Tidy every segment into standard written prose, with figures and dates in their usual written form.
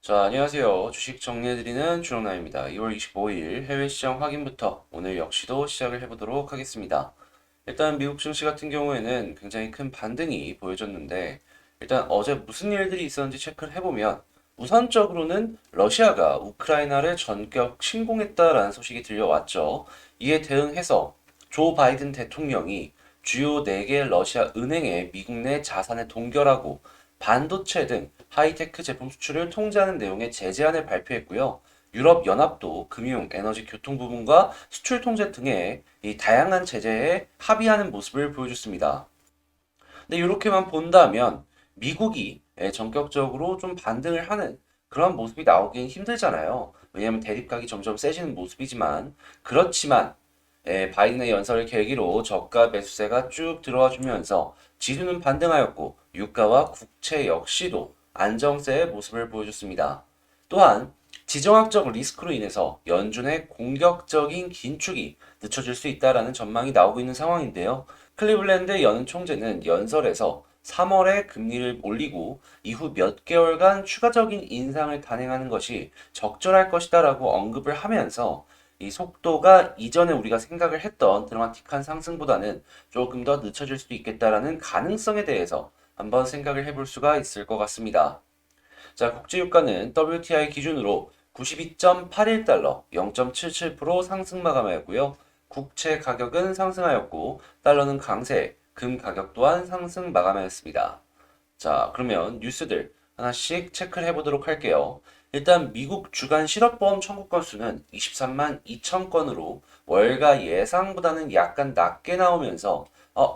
자, 안녕하세요. 주식 정리해드리는 주영남입니다. 2월 25일 해외 시장 확인부터 오늘 역시도 시작을 해보도록 하겠습니다. 일단 미국 증시 같은 경우에는 굉장히 큰 반등이 보여졌는데, 일단 어제 무슨 일들이 있었는지 체크를 해보면, 우선적으로는 러시아가 우크라이나를 전격 침공했다라는 소식이 들려왔죠. 이에 대응해서 조 바이든 대통령이 주요 4개 러시아 은행에 미국 내 자산을 동결하고 반도체 등 하이테크 제품 수출을 통제하는 내용의 제재안을 발표했고요. 유럽연합도 금융, 에너지, 교통 부분과 수출 통제 등의 이 다양한 제재에 합의하는 모습을 보여줬습니다. 근데 이렇게만 본다면 미국이 전격적으로 좀 반등을 하는 그런 모습이 나오긴 힘들잖아요. 왜냐하면 대립각이 점점 세지는 모습이지만 그렇지만 바이든의 연설을 계기로 저가 매수세가 쭉 들어와 주면서 지수는 반등하였고 유가와 국채 역시도 안정세의 모습을 보여줬습니다. 또한 지정학적 리스크로 인해서 연준의 공격적인 긴축이 늦춰질 수 있다라는 전망이 나오고 있는 상황인데요. 클리블랜드 연 총재는 연설에서 3월에 금리를 올리고 이후 몇 개월간 추가적인 인상을 단행하는 것이 적절할 것이다라고 언급을 하면서 이 속도가 이전에 우리가 생각을 했던 드라마틱한 상승보다는 조금 더 늦춰질 수도 있겠다라는 가능성에 대해서 한번 생각을 해볼 수가 있을 것 같습니다. 자, 국제유가는 WTI 기준으로 92.81달러, 0.77% 상승 마감하였고요. 국채 가격은 상승하였고 달러는 강세, 금 가격 또한 상승 마감하였습니다. 자, 그러면 뉴스들 하나씩 체크를 해보도록 할게요. 일단 미국 주간 실업보험 청구 건수는 23만 2천 건으로 월가 예상보다는 약간 낮게 나오면서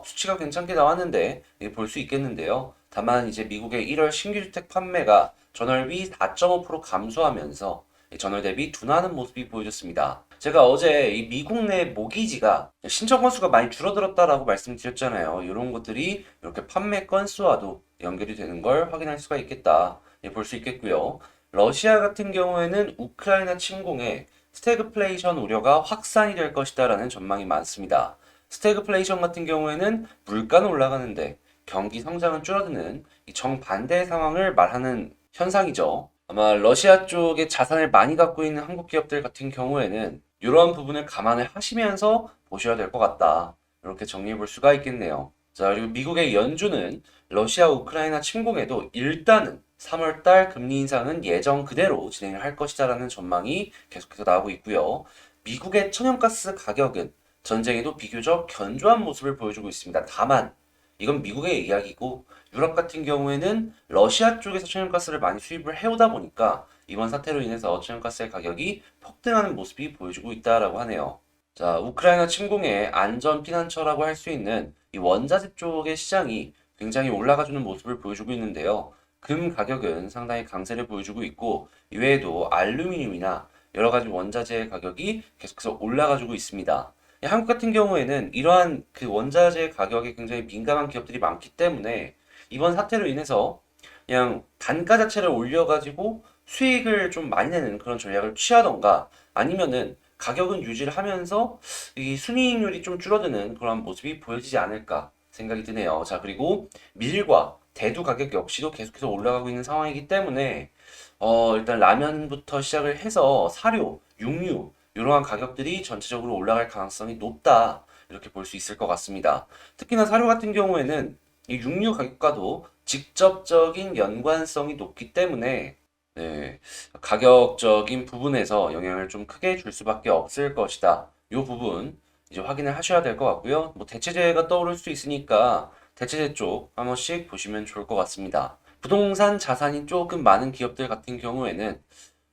수치가 괜찮게 나왔는데 볼 수 있겠는데요. 다만 이제 미국의 1월 신규 주택 판매가 전월비 4.5% 감소하면서 전월 대비 둔화하는 모습이 보여졌습니다. 제가 어제 이 미국 내 모기지가 신청 건수가 많이 줄어들었다라고 말씀드렸잖아요. 이런 것들이 이렇게 판매 건수와도 연결이 되는 걸 확인할 수가 있겠다. 볼 수 있겠고요. 러시아 같은 경우에는 우크라이나 침공에 스태그플레이션 우려가 확산이 될 것이다라는 전망이 많습니다. 스태그플레이션 같은 경우에는 물가는 올라가는데 경기 성장은 줄어드는 이 정반대의 상황을 말하는 현상이죠. 아마 러시아 쪽에 자산을 많이 갖고 있는 한국 기업들 같은 경우에는 이러한 부분을 감안을 하시면서 보셔야 될 것 같다. 이렇게 정리해 볼 수가 있겠네요. 자, 그리고 미국의 연준은 러시아 우크라이나 침공에도 일단은 3월 달 금리 인상은 예정 그대로 진행을 할 것이다라는 전망이 계속해서 나오고 있고요. 미국의 천연가스 가격은 전쟁에도 비교적 견조한 모습을 보여주고 있습니다. 다만 이건 미국의 이야기고 유럽 같은 경우에는 러시아 쪽에서 천연가스를 많이 수입을 해오다 보니까 이번 사태로 인해서 천연가스의 가격이 폭등하는 모습이 보여주고 있다라고 하네요. 자, 우크라이나 침공의 안전 피난처라고 할 수 있는 이 원자재 쪽의 시장이 굉장히 올라가주는 모습을 보여주고 있는데요. 금 가격은 상당히 강세를 보여주고 있고 이외에도 알루미늄이나 여러 가지 원자재 가격이 계속해서 올라가지고 있습니다. 한국 같은 경우에는 이러한 그 원자재 가격에 굉장히 민감한 기업들이 많기 때문에 이번 사태로 인해서 그냥 단가 자체를 올려가지고 수익을 좀 많이 내는 그런 전략을 취하던가 아니면은 가격은 유지를 하면서 이 순이익률이 좀 줄어드는 그런 모습이 보여지지 않을까 생각이 드네요. 자, 그리고 밀과 대두 가격 역시도 계속해서 올라가고 있는 상황이기 때문에 일단 라면부터 시작을 해서 사료, 육류 이러한 가격들이 전체적으로 올라갈 가능성이 높다. 이렇게 볼 수 있을 것 같습니다. 특히나 사료 같은 경우에는 이 육류 가격과도 직접적인 연관성이 높기 때문에 네, 가격적인 부분에서 영향을 좀 크게 줄 수밖에 없을 것이다. 이 부분 이제 확인을 하셔야 될 것 같고요. 뭐 대체재가 떠오를 수 있으니까 대체재 쪽 한 번씩 보시면 좋을 것 같습니다. 부동산 자산이 조금 많은 기업들 같은 경우에는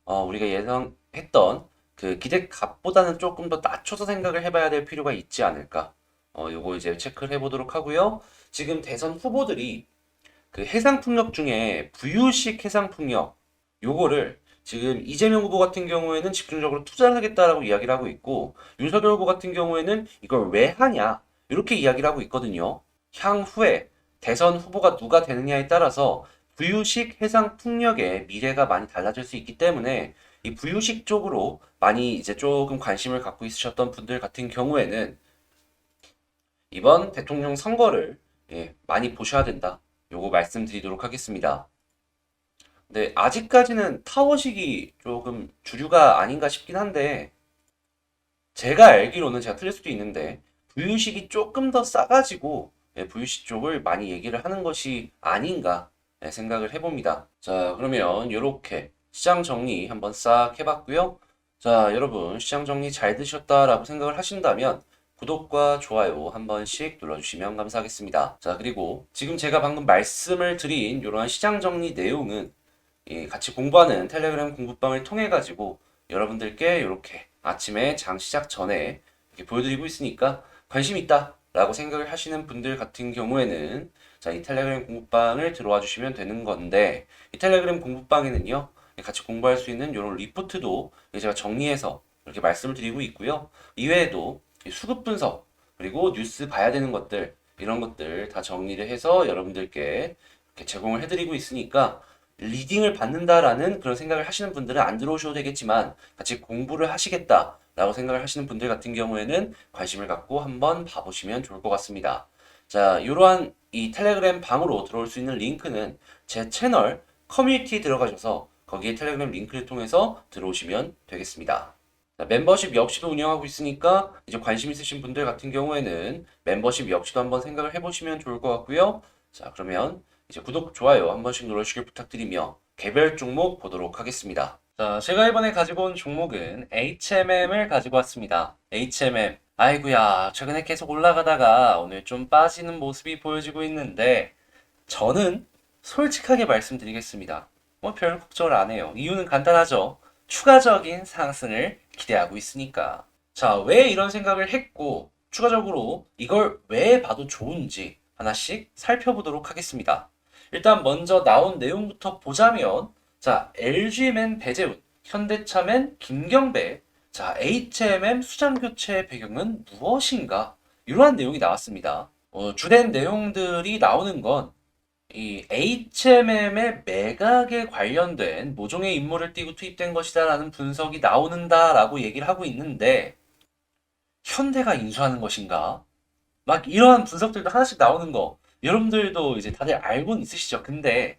우리가 예상했던 그 기대값보다는 조금 더 낮춰서 생각을 해봐야 될 필요가 있지 않을까. 요거 이제 체크를 해보도록 하고요. 지금 대선 후보들이 그 해상풍력 중에 부유식 해상풍력 요거를 지금 이재명 후보 같은 경우에는 집중적으로 투자를 하겠다라고 이야기를 하고 있고 윤석열 후보 같은 경우에는 이걸 왜 하냐 이렇게 이야기를 하고 있거든요. 향후에 대선 후보가 누가 되느냐에 따라서 부유식 해상풍력의 미래가 많이 달라질 수 있기 때문에 이 부유식 쪽으로 많이 이제 조금 관심을 갖고 있으셨던 분들 같은 경우에는 이번 대통령 선거를 많이 보셔야 된다. 요거 말씀드리도록 하겠습니다. 근데 아직까지는 타워식이 조금 주류가 아닌가 싶긴 한데, 제가 알기로는 제가 틀릴 수도 있는데, VU식이 조금 더 싸가지고, VUC 쪽을 많이 얘기를 하는 것이 아닌가 생각을 해봅니다. 자, 그러면 이렇게 시장 정리 한번 싹 해봤고요. 자, 여러분 시장 정리 잘 되셨다라고 생각을 하신다면 구독과 좋아요 한 번씩 눌러주시면 감사하겠습니다. 자, 그리고 지금 제가 방금 말씀을 드린 이러한 시장 정리 내용은 같이 공부하는 텔레그램 공부방을 통해 가지고 여러분들께 이렇게 아침에 장 시작 전에 이렇게 보여드리고 있으니까 관심 있다라고 생각을 하시는 분들 같은 경우에는 자, 이 텔레그램 공부방을 들어와 주시면 되는 건데 이 텔레그램 공부방에는요 같이 공부할 수 있는 이런 리포트도 제가 정리해서 이렇게 말씀을 드리고 있고요. 이외에도 수급 분석 그리고 뉴스 봐야 되는 것들 이런 것들 다 정리를 해서 여러분들께 이렇게 제공을 해드리고 있으니까 리딩을 받는다라는 그런 생각을 하시는 분들은 안 들어오셔도 되겠지만 같이 공부를 하시겠다라고 생각을 하시는 분들 같은 경우에는 관심을 갖고 한번 봐보시면 좋을 것 같습니다. 자, 이러한 이 텔레그램 방으로 들어올 수 있는 링크는 제 채널 커뮤니티에 들어가셔서 거기에 텔레그램 링크를 통해서 들어오시면 되겠습니다. 자, 멤버십 역시도 운영하고 있으니까 이제 관심 있으신 분들 같은 경우에는 멤버십 역시도 한번 생각을 해보시면 좋을 것 같고요. 자, 그러면 이제 구독, 좋아요 한 번씩 눌러주시길 부탁드리며 개별 종목 보도록 하겠습니다. 자, 제가 이번에 가지고 온 종목은 HMM을 가지고 왔습니다. HMM. 아이고야, 최근에 계속 올라가다가 오늘 좀 빠지는 모습이 보여지고 있는데 저는 솔직하게 말씀드리겠습니다. 뭐 별 걱정을 안 해요. 이유는 간단하죠. 추가적인 상승을 기대하고 있으니까. 자, 왜 이런 생각을 했고 추가적으로 이걸 왜 봐도 좋은지 하나씩 살펴보도록 하겠습니다. 일단 먼저 나온 내용부터 보자면 자, LG맨 배재훈, 현대차맨 김경배, 자, HMM 수장교체의 배경은 무엇인가? 이러한 내용이 나왔습니다. 주된 내용들이 나오는 건 이 HMM의 매각에 관련된 모종의 임무를 띠고 투입된 것이다라는 분석이 나오는다라고 얘기를 하고 있는데 현대가 인수하는 것인가? 막 이러한 분석들도 하나씩 나오는 거 여러분들도 이제 다들 알고는 있으시죠? 근데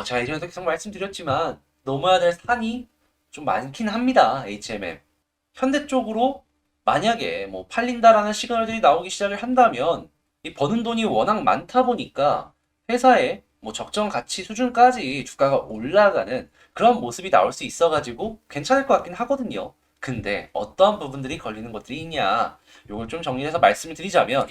제가 예전에도 계속 말씀드렸지만 넘어야 될 산이 좀 많긴 합니다. HMM. 현대 쪽으로 만약에 뭐 팔린다라는 시그널들이 나오기 시작을 한다면 이 버는 돈이 워낙 많다 보니까 회사의 뭐 적정 가치 수준까지 주가가 올라가는 그런 모습이 나올 수 있어가지고 괜찮을 것 같긴 하거든요. 근데 어떠한 부분들이 걸리는 것들이 있냐? 요걸 좀 정리해서 말씀을 드리자면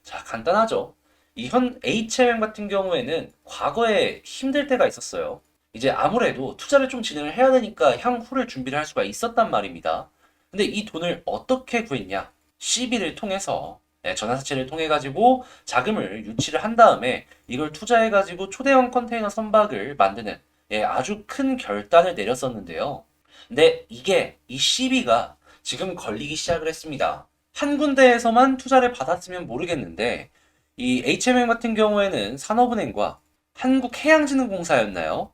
자, 간단하죠. 이 HMM 같은 경우에는 과거에 힘들 때가 있었어요. 이제 아무래도 투자를 좀 진행을 해야 되니까 향후를 준비를 할 수가 있었단 말입니다. 근데 이 돈을 어떻게 구했냐? CB를 통해서 전환사채를 통해 가지고 자금을 유치를 한 다음에 이걸 투자해 가지고 초대형 컨테이너 선박을 만드는 아주 큰 결단을 내렸었는데요. 근데 이게 이 CB가 지금 걸리기 시작을 했습니다. 한 군데에서만 투자를 받았으면 모르겠는데 이 HMM 같은 경우에는 산업은행과 한국해양진흥공사였나요?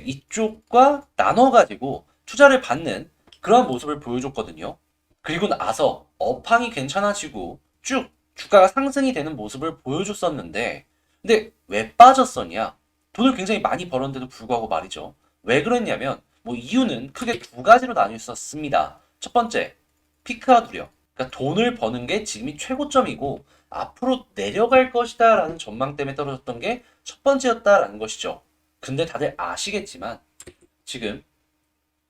이쪽과 나눠가지고 투자를 받는 그런 모습을 보여줬거든요. 그리고 나서 업황이 괜찮아지고 쭉 주가가 상승이 되는 모습을 보여줬었는데 근데 왜 빠졌었냐? 돈을 굉장히 많이 벌었는데도 불구하고 말이죠. 왜 그랬냐면 뭐 이유는 크게 두 가지로 나뉘었습니다. 첫 번째, 피크아웃 우려. 그러니까 돈을 버는 게 지금이 최고점이고 앞으로 내려갈 것이다 라는 전망 때문에 떨어졌던 게 첫 번째였다라는 것이죠. 근데 다들 아시겠지만 지금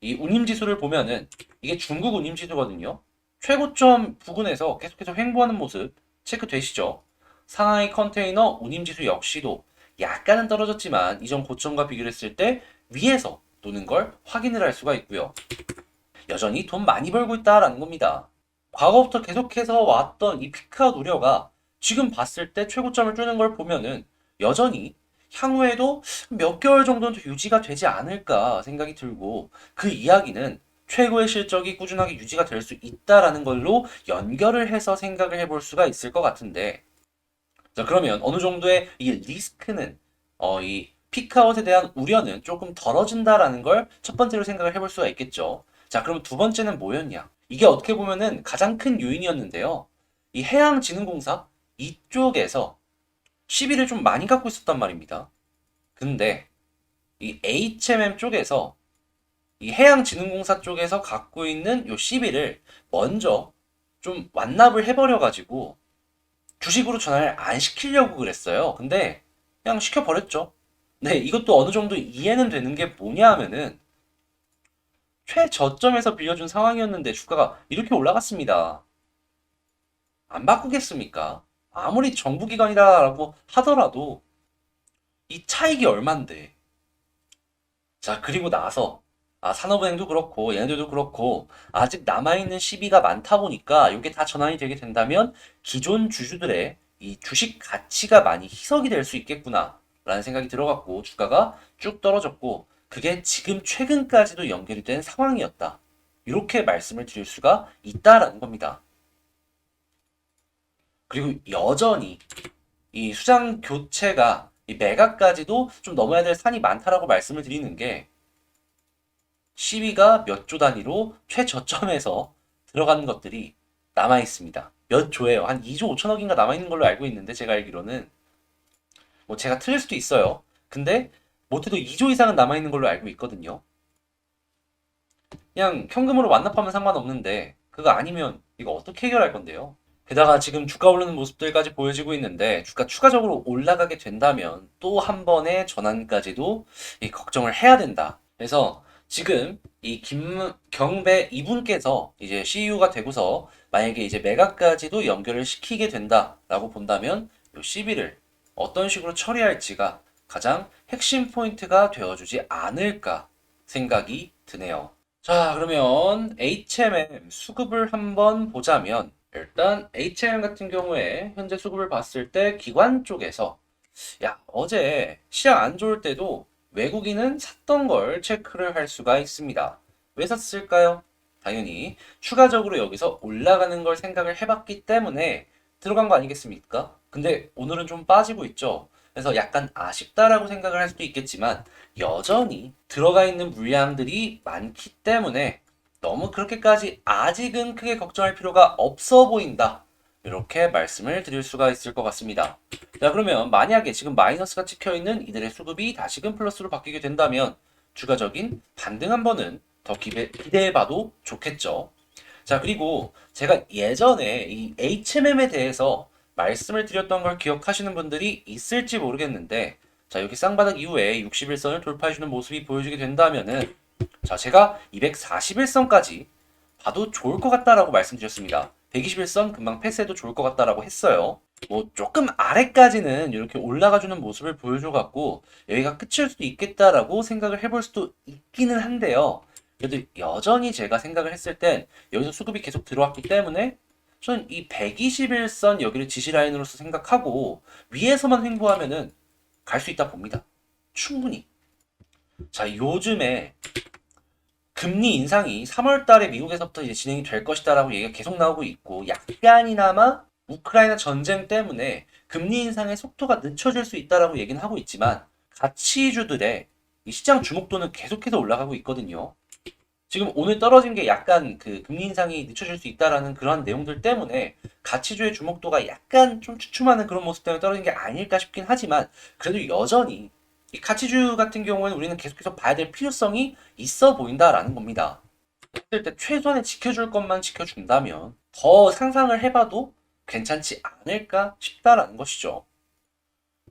이 운임지수를 보면은 이게 중국 운임지수거든요. 최고점 부근에서 계속해서 횡보하는 모습 체크되시죠? 상하이 컨테이너 운임지수 역시도 약간은 떨어졌지만 이전 고점과 비교를 했을 때 위에서 도는 걸 확인을 할 수가 있고요. 여전히 돈 많이 벌고 있다라는 겁니다. 과거부터 계속해서 왔던 이 피크아웃 우려가 지금 봤을 때 최고점을 뚫는 걸 보면은 여전히 향후에도 몇 개월 정도는 더 유지가 되지 않을까 생각이 들고 그 이야기는 최고의 실적이 꾸준하게 유지가 될 수 있다라는 걸로 연결을 해서 생각을 해볼 수가 있을 것 같은데 자 그러면 어느 정도의 이 리스크는 이 피크아웃에 대한 우려는 조금 덜어진다라는 걸 첫 번째로 생각을 해볼 수가 있겠죠. 자 그럼 두 번째는 뭐였냐? 이게 어떻게 보면은 가장 큰 요인이었는데요. 이 해양진흥공사 이쪽에서 시비를 좀 많이 갖고 있었단 말입니다. 근데 이 HMM 쪽에서 이 해양진흥공사 쪽에서 갖고 있는 요 CB를 먼저 좀 완납을 해버려가지고 주식으로 전환을 안 시키려고 그랬어요. 근데 그냥 시켜버렸죠. 네, 이것도 어느 정도 이해는 되는 게 뭐냐 하면은 최저점에서 빌려준 상황이었는데 주가가 이렇게 올라갔습니다. 안 바꾸겠습니까? 아무리 정부기관이라고 하더라도 이 차익이 얼만데. 자, 그리고 나서 산업은행도 그렇고 얘네들도 그렇고 아직 남아있는 시비가 많다 보니까 이게 다 전환이 되게 된다면 기존 주주들의 이 주식 가치가 많이 희석이 될 수 있겠구나 라는 생각이 들어갔고 주가가 쭉 떨어졌고 그게 지금 최근까지도 연결이 된 상황이었다. 이렇게 말씀을 드릴 수가 있다라는 겁니다. 그리고 여전히 이 수장 교체가 이 매각까지도 좀 넘어야 될 산이 많다라고 말씀을 드리는 게 시위가 몇 조 단위로 최저점에서 들어가는 것들이 남아 있습니다. 몇 조예요? 한 2조 5천억인가 남아 있는 걸로 알고 있는데 제가 알기로는 뭐 제가 틀릴 수도 있어요. 근데 못해도 2조 이상은 남아 있는 걸로 알고 있거든요. 그냥 현금으로 완납하면 상관없는데 그거 아니면 이거 어떻게 해결할 건데요? 게다가 지금 주가 오르는 모습들까지 보여지고 있는데 주가 추가적으로 올라가게 된다면 또 한 번의 전환까지도 걱정을 해야 된다. 그래서 지금 이 경배 이분께서 이제 CEO가 되고서 만약에 이제 매각까지도 연결을 시키게 된다라고 본다면 이 CB를 어떤 식으로 처리할지가 가장 핵심 포인트가 되어주지 않을까 생각이 드네요. 자, 그러면 HMM 수급을 한번 보자면 일단 HMM 같은 경우에 현재 수급을 봤을 때 기관 쪽에서 야, 어제 시장 안 좋을 때도 외국인은 샀던 걸 체크를 할 수가 있습니다. 왜 샀을까요? 당연히 추가적으로 여기서 올라가는 걸 생각을 해봤기 때문에 들어간 거 아니겠습니까? 근데 오늘은 좀 빠지고 있죠. 그래서 약간 아쉽다라고 생각을 할 수도 있겠지만 여전히 들어가 있는 물량들이 많기 때문에 너무 그렇게까지 아직은 크게 걱정할 필요가 없어 보인다. 이렇게 말씀을 드릴 수가 있을 것 같습니다. 자, 그러면 만약에 지금 마이너스가 찍혀 있는 이들의 수급이 다시금 플러스로 바뀌게 된다면 추가적인 반등 한 번은 더 기대해 봐도 좋겠죠. 자, 그리고 제가 예전에 이 HMM에 대해서 말씀을 드렸던 걸 기억하시는 분들이 있을지 모르겠는데, 자, 여기 쌍바닥 이후에 61선을 돌파해주는 모습이 보여지게 된다면은, 자, 제가 241선까지 봐도 좋을 것 같다라고 말씀드렸습니다. 121선 금방 패스해도 좋을 것 같다라고 했어요. 뭐 조금 아래까지는 이렇게 올라가주는 모습을 보여줘갖고 여기가 끝일 수도 있겠다라고 생각을 해볼 수도 있기는 한데요. 그래도 여전히 제가 생각을 했을 땐 여기서 수급이 계속 들어왔기 때문에 저는 이 121선 여기를 지시라인으로서 생각하고 위에서만 횡보하면은 갈 수 있다 봅니다. 충분히. 자, 요즘에 금리 인상이 3월 달에 미국에서부터 이제 진행이 될 것이다라고 얘기가 계속 나오고 있고 약간이나마 우크라이나 전쟁 때문에 금리 인상의 속도가 늦춰질 수 있다라고 얘기는 하고 있지만 가치주들의 이 시장 주목도는 계속해서 올라가고 있거든요. 지금 오늘 떨어진 게 약간 그 금리 인상이 늦춰질 수 있다라는 그런 내용들 때문에 가치주의 주목도가 약간 좀 추춤하는 그런 모습 때문에 떨어진 게 아닐까 싶긴 하지만 그래도 여전히 이 가치주 같은 경우에는 우리는 계속해서 봐야 될 필요성이 있어 보인다라는 겁니다. 그럴 때 최소한의 지켜줄 것만 지켜준다면 더 상상을 해봐도 괜찮지 않을까 싶다라는 것이죠.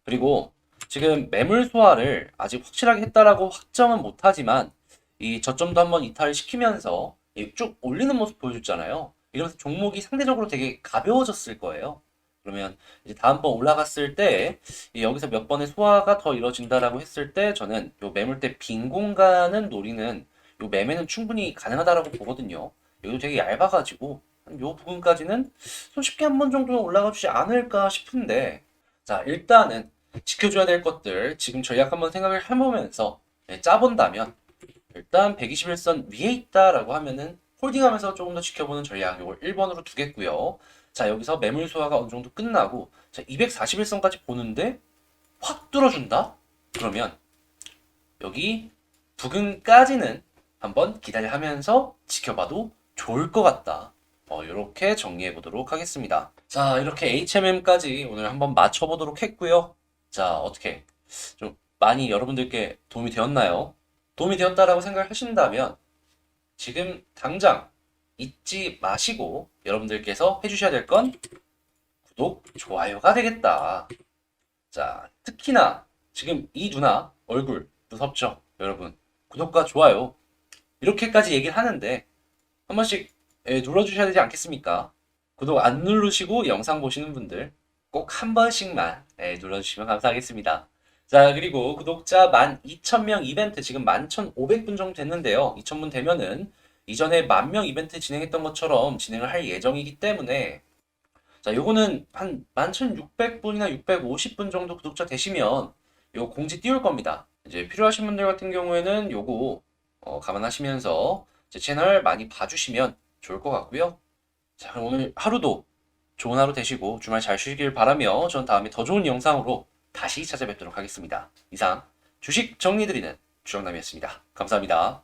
그리고 지금 매물 소화를 아직 확실하게 했다라고 확정은 못하지만 이 저점도 한번 이탈을 시키면서 쭉 올리는 모습 보여줬잖아요. 이러면서 종목이 상대적으로 되게 가벼워졌을 거예요. 그러면 이제 다음번 올라갔을 때 여기서 몇 번의 소화가 더 이루어진다라고 했을 때 저는 요 매물대 빈 공간은 노리는 요 매매는 충분히 가능하다라고 보거든요. 여기도 되게 얇아가지고 요 부분까지는 손쉽게 한 번 정도는 올라가 주지 않을까 싶은데 자, 일단은 지켜줘야 될 것들 지금 전략 한번 생각을 해보면서 짜본다면 일단 121선 위에 있다라고 하면은 홀딩하면서 조금 더 지켜보는 전략 이걸 1번으로 두겠고요. 자, 여기서 매물 소화가 어느 정도 끝나고 자, 241선까지 보는데 확 뚫어준다? 그러면 여기 부근까지는 한번 기다려하면서 지켜봐도 좋을 것 같다. 이렇게 정리해 보도록 하겠습니다. 자, 이렇게 HMM까지 오늘 한번 맞춰보도록 했고요. 자, 어떻게 좀 많이 여러분들께 도움이 되었나요? 도움이 되었다라고 생각하신다면 지금 당장 잊지 마시고 여러분들께서 해주셔야 될 건 구독, 좋아요가 되겠다. 자, 특히나 지금 이 누나 얼굴 무섭죠? 여러분, 구독과 좋아요 이렇게까지 얘기를 하는데 한 번씩 눌러주셔야 되지 않겠습니까? 구독 안 누르시고 영상 보시는 분들 꼭 한 번씩만 눌러주시면 감사하겠습니다. 자, 그리고 구독자 12,000명 이벤트 지금 11,500분 정도 됐는데요. 2,000분 되면은 이전에 10,000명 이벤트 진행했던 것처럼 진행을 할 예정이기 때문에 자, 요거는 한 11,600분이나 650분 정도 구독자 되시면 요 공지 띄울 겁니다. 이제 필요하신 분들 같은 경우에는 요거 감안하시면서 제 채널 많이 봐주시면 좋을 것 같고요. 자, 그럼 오늘 하루도 좋은 하루 되시고 주말 잘 쉬길 바라며 전 다음에 더 좋은 영상으로 다시 찾아뵙도록 하겠습니다. 이상 주식 정리드리는 주정남이었습니다. 감사합니다.